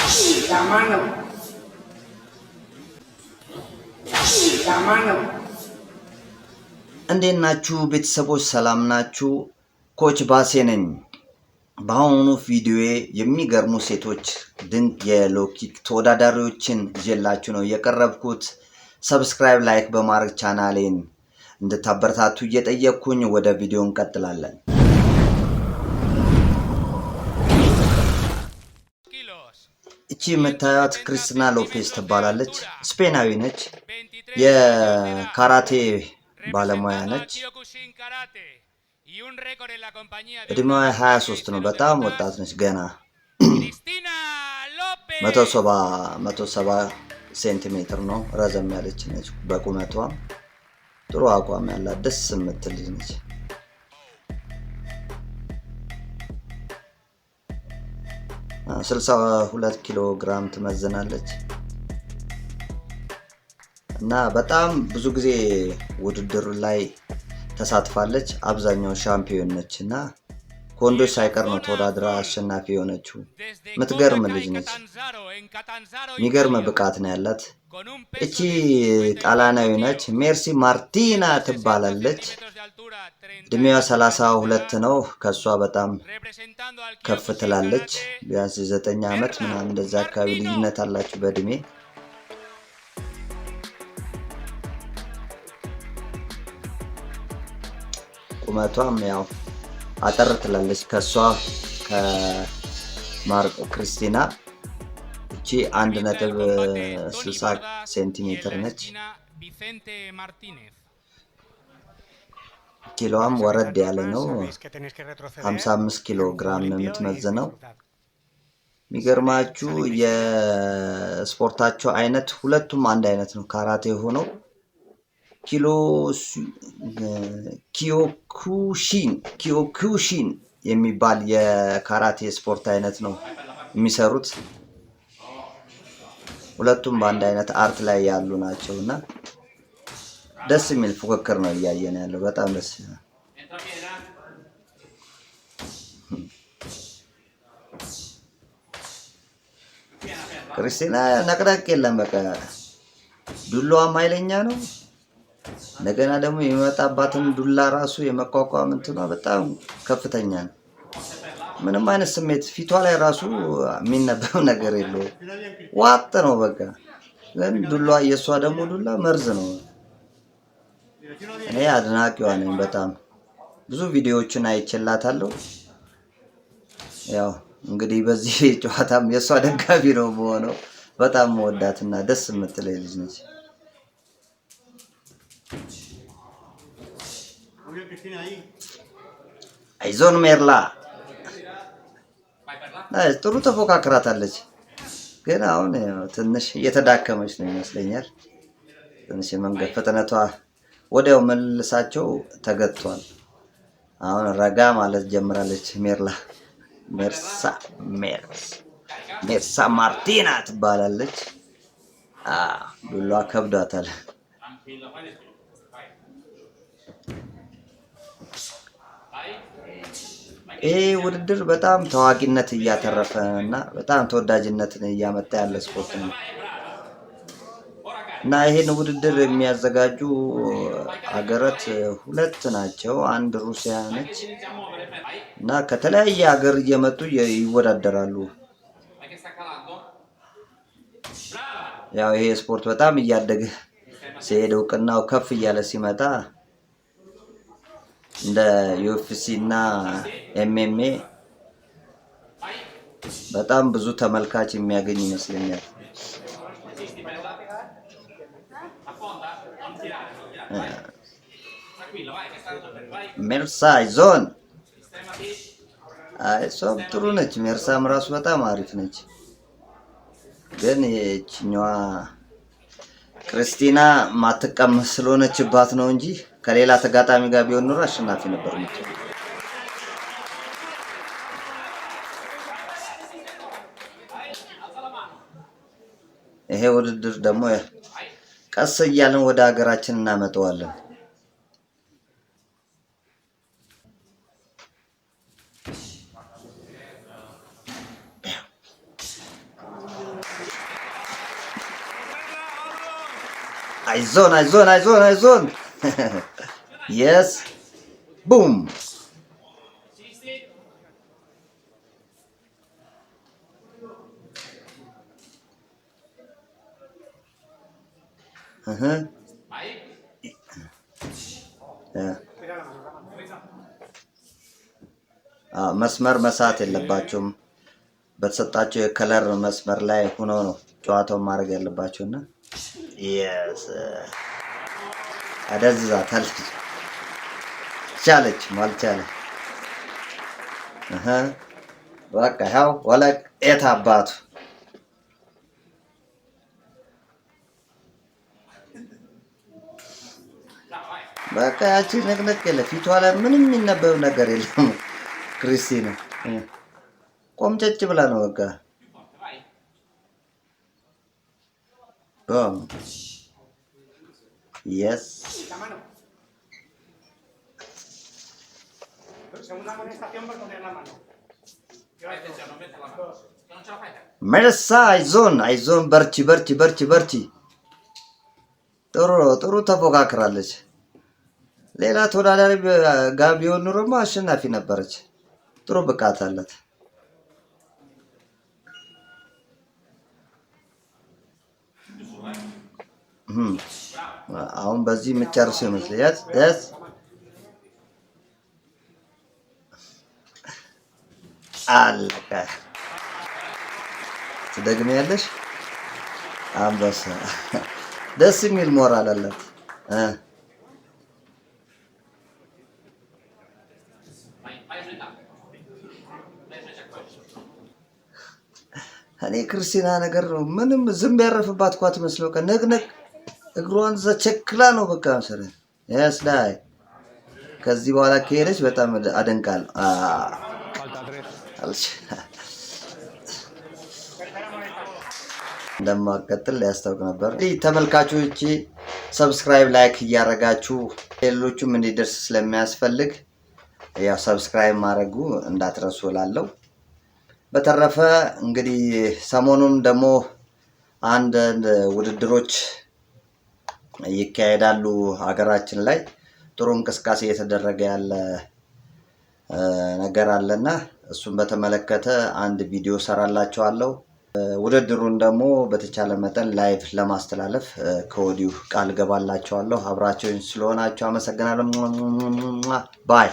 La mano. La mano. እንዴት ናችሁ ቤተሰቦች? ሰላም ናችሁ? ኮች ባሴ ነኝ። በአሁኑ ቪዲዮዬ የሚገርሙ ሴቶች ድንቅ የሎኪክ ተወዳዳሪዎችን ይዤላችሁ ነው የቀረብኩት። ሰብስክራይብ፣ ላይክ በማድረግ ቻናሌን እንድታበረታቱ እየጠየቅኩኝ ወደ ቪዲዮ እንቀጥላለን። እቺ የምታዩት ክሪስቲና ሎፔዝ ትባላለች። ስፔናዊ ነች። የካራቴ ባለሙያ ነች። እድሜዋ 23 ነው። በጣም ወጣት ነች። ገና 170 ሴንቲሜትር ነው። ረዘም ያለች ነች። በቁመቷ ጥሩ አቋም ያላት ደስ የምትል ልጅ ነች። አ 62 ኪሎ ግራም ትመዝናለች እና በጣም ብዙ ጊዜ ውድድር ላይ ተሳትፋለች። አብዛኛው ሻምፒዮን ነች እና ከወንዶች ሳይቀር ነው ተወዳድራ አሸናፊ የሆነችው። የምትገርም ልጅ ነች። የሚገርም ብቃት ነው ያላት። እቺ ጣሊያናዊ ነች። ሜርሲ ማርቲና ትባላለች። እድሜዋ 32 ነው። ከሷ በጣም ከፍ ትላለች። ቢያንስ 9 ዓመት ምናምን እንደዛ አካባቢ ልዩነት አላችሁ በእድሜ። ቁመቷም ያው አጠር ትላለች ከሷ ክሪስቲና። እቺ 1.60 ሴንቲሜትር ነች። ኪሎዋም ወረድ ያለ ነው። 55 ኪሎ ግራም ነው የምትመዝነው። የሚገርማችሁ የስፖርታቸው አይነት ሁለቱም አንድ አይነት ነው። ካራቴ ሆኖ ኪዮኩሺን የሚባል የካራቴ ስፖርት አይነት ነው የሚሰሩት። ሁለቱም በአንድ አይነት አርት ላይ ያሉ ናቸው እና ደስ የሚል ፉክክር ነው እያየን ያለው። በጣም ደስ ይላል። ክሪስቲና ነቅነቅ የለም። በቃ ዱላዋም ኃይለኛ ነው። እንደገና ደግሞ የሚመጣባትን ዱላ ራሱ የመቋቋም እንትኗ በጣም ከፍተኛ ነው። ምንም አይነት ስሜት ፊቷ ላይ ራሱ የሚነበብ ነገር የለውም። ዋጥ ነው በቃ። ግን ዱላ የእሷ ደግሞ ዱላ መርዝ ነው። እኔ አድናቂዋ ነኝ። በጣም ብዙ ቪዲዮዎችን አይቼላታለሁ። ያው እንግዲህ በዚህ ጨዋታም የእሷ ደጋፊ ነው በሆነው። በጣም መወዳትና ደስ የምትለኝ ልጅ ነች። አይዞን ሜርላ ጥሩ ተፎካክራታለች። ግን አሁን ትንሽ እየተዳከመች ነው ይመስለኛል። ትንሽ የመንገድ ፍጥነቷ ወዲያው መልሳቸው ተገጥቷል። አሁን ረጋ ማለት ጀምራለች ሜርላ። ሜርሳ ማርቲና ትባላለች። ዱሏ ከብዷታል። ይሄ ውድድር በጣም ታዋቂነት እያተረፈ እና በጣም ተወዳጅነትን እያመጣ ያለ ስፖርት ነው እና ይሄን ውድድር የሚያዘጋጁ ሀገራት ሁለት ናቸው። አንድ ሩሲያ ነች እና ከተለያየ ሀገር እየመጡ ይወዳደራሉ። ያው ይሄ ስፖርት በጣም እያደገ ሲሄድ እውቅናው ከፍ እያለ ሲመጣ እንደ ዩኤፍሲ እና ኤምኤምኤ በጣም ብዙ ተመልካች የሚያገኝ ይመስለኛል። ሜርሳ አይዞን። እሷም ጥሩ ነች። ሜርሳም ራሱ በጣም አሪፍ ነች። ግን የችኛዋ ክሪስቲና ማትቀመስ ስለሆነችባት ነው እንጂ ከሌላ ተጋጣሚ ጋር ቢሆን ኖሮ አሸናፊ ነበር የምትሆነው። ይሄ ውድድር ደግሞ ቀስ እያልን ወደ ሀገራችን እናመጣዋለን። አይዞን የስ ቡም መስመር መሳት የለባቸውም። በተሰጣቸው የከለር መስመር ላይ ሆኖ ነው ጨዋታውን ማድረግ ያለባቸውና የስ አደዝዛታል። ቻለች ማልቻለ በቃ ያው ወለቅ የት አባቱ በቃ ያቺ ነቅነቅ የለ ፊቷ ላይ ምንም የሚነበብ ነገር የለም። ክርስቲና ቆምጨጭ ብላ ነው በቃ የስ መርሳ አይዞን በርቺ ጥሩ ተፎካክራለች። ሌላ ተወዳዳሪ ጋር ቢሆን ኑሮማ አሸናፊ ነበረች። ጥሩ ብቃት አላት። አሁን በዚህ የምጨርሰው ይመስለኛል። ያስ አለቀ። ትደግሚያለሽ። አንበሳ ደስ የሚል ሞራል አላት። እኔ ክርስቲና ነገር ነው ምንም ዝም ያረፈባት ኳት መስለው ነግነግ እግሯን ዘቸክላ ነው በቃ መሰለኝ። ያስ ላይ ከዚህ በኋላ ከሄደች በጣም አደንቃለሁ። እንደማቀጥል ያስታውቅ ነበር። ተመልካቾች ሰብስክራይብ ላይክ እያረጋችሁ ሌሎቹም እንዲደርስ ስለሚያስፈልግ ያው ሰብስክራይብ ማድረጉ እንዳትረሱ እላለሁ። በተረፈ እንግዲህ ሰሞኑን ደግሞ አንድ ውድድሮች ይካሄዳሉ ሀገራችን ላይ ጥሩ እንቅስቃሴ እየተደረገ ያለ ነገር አለና እሱን በተመለከተ አንድ ቪዲዮ ሰራላችኋለሁ። ውድድሩን ደግሞ በተቻለ መጠን ላይቭ ለማስተላለፍ ከወዲሁ ቃል ገባላችኋለሁ። አብራችሁኝ ስለሆናችሁ አመሰግናለሁ። ባይ